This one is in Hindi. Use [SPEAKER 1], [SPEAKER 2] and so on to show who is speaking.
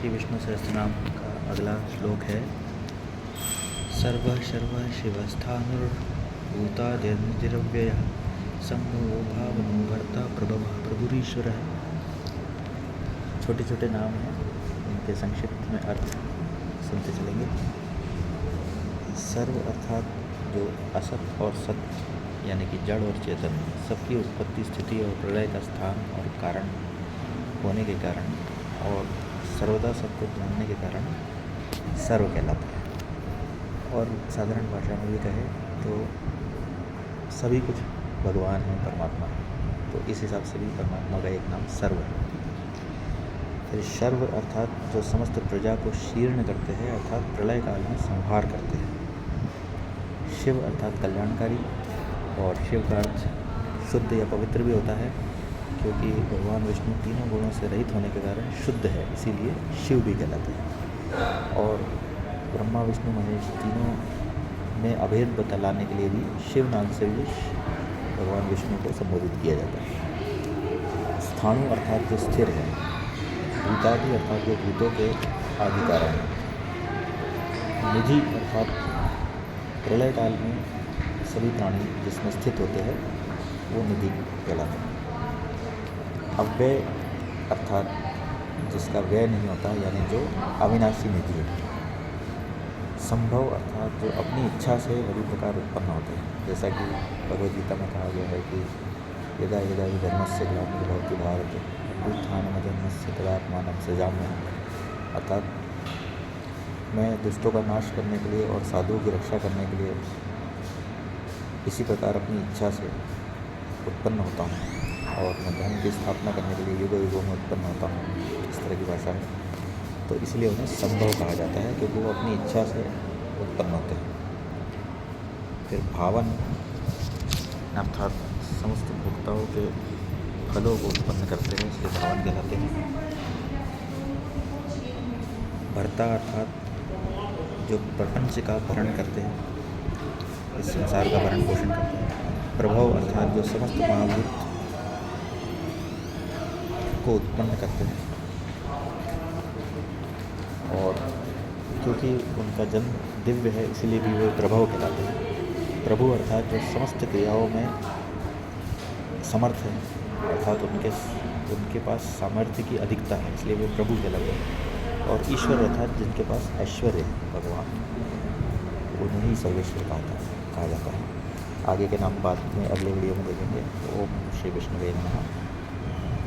[SPEAKER 1] श्री विष्णु सहस्त्रनाम का अगला श्लोक है। सर्व सर्व शिवस्थानुर्भूतादिर्निरव्ययः संभवो भावनो भर्ता प्रभवः प्रभुरीश्वरः। छोटे छोटे नाम हैं, इनके संक्षिप्त में अर्थ सुनते चलेंगे। सर्व अर्थात जो असत और सत यानी कि जड़ और चेतन सबकी उत्पत्ति स्थिति और प्रलय का स्थान और कारण होने के कारण और सर्वदा सबको जानने के कारण सर्व कहलाता है। और साधारण भाषा में भी कहे तो सभी कुछ भगवान है, परमात्मा है, तो इस हिसाब से भी परमात्मा का एक नाम सर्व है। फिर शर्व अर्थात जो समस्त प्रजा को शीर्ण करते हैं अर्थात प्रलय काल में संहार करते हैं। शिव अर्थात कल्याणकारी, और शिव का अर्थ शुद्ध या पवित्र भी होता है, क्योंकि भगवान विष्णु तीनों गुणों से रहित होने के कारण शुद्ध है, इसीलिए शिव भी कहलाते हैं। और ब्रह्मा विष्णु महेश तीनों में अभेद बतलाने के लिए भी शिव नाम से भी भगवान विष्णु को संबोधित किया जाता है। स्थाणु अर्थात जो स्थिर है, भूतादि अर्थात जो भूतों के आदि कारण है, निधि अर्थात प्रलय काल में सभी प्राणी जिसमें स्थित होते हैं वो निधि कहलाते हैं। अव्यय अर्थात जिसका व्यय नहीं होता यानी जो अविनाशी निधि है। संभव अर्थात जो अपनी इच्छा से वही प्रकार उत्पन्न होते हैं, जैसा कि भगवद गीता में कहा गया है कि यदा यदा हि धर्मस्य ग्लानिर्भवति भारत अभ्युत्थानमधर्मस्य तदात्मानं सृजाम्यहम्। अर्थात मैं दुष्टों का नाश करने के लिए और साधुओं की रक्षा करने के लिए इसी प्रकार अपनी इच्छा से उत्पन्न होता हूँ, और मैं धर्म की स्थापना करने के लिए युगों युगों में उत्पन्न होता हूँ। इस तरह की भाषा है, तो इसलिए उन्हें संभव कहा जाता है क्योंकि वो अपनी इच्छा से उत्पन्न होते हैं। फिर भावन अर्थात समस्त भोक्ताओं के फलों को उत्पन्न करते हैं, इसलिए भावन कहलाते हैं। भर्ता अर्थात जो प्रपंच का भरण करते हैं, इस संसार का भरण पोषण करते हैं। प्रभव अर्थात जो समस्त महाभूत को उत्पन्न करते हैं, और क्योंकि उनका जन्म दिव्य है इसलिए भी वे प्रभव कहलाते हैं। प्रभु अर्थात जो समस्त क्रियाओं में समर्थ है, अर्थात उनके पास सामर्थ्य की अधिकता है, इसलिए वे प्रभु कहलाते हैं। और ईश्वर अर्थात जिनके पास ऐश्वर्य है, भगवान, उन्हें ही सर्वेश्वर कहा जाता है। आगे के नाम बाद में अगले वीडियो में देखेंगे। ओम श्री विष्णुवे नमः।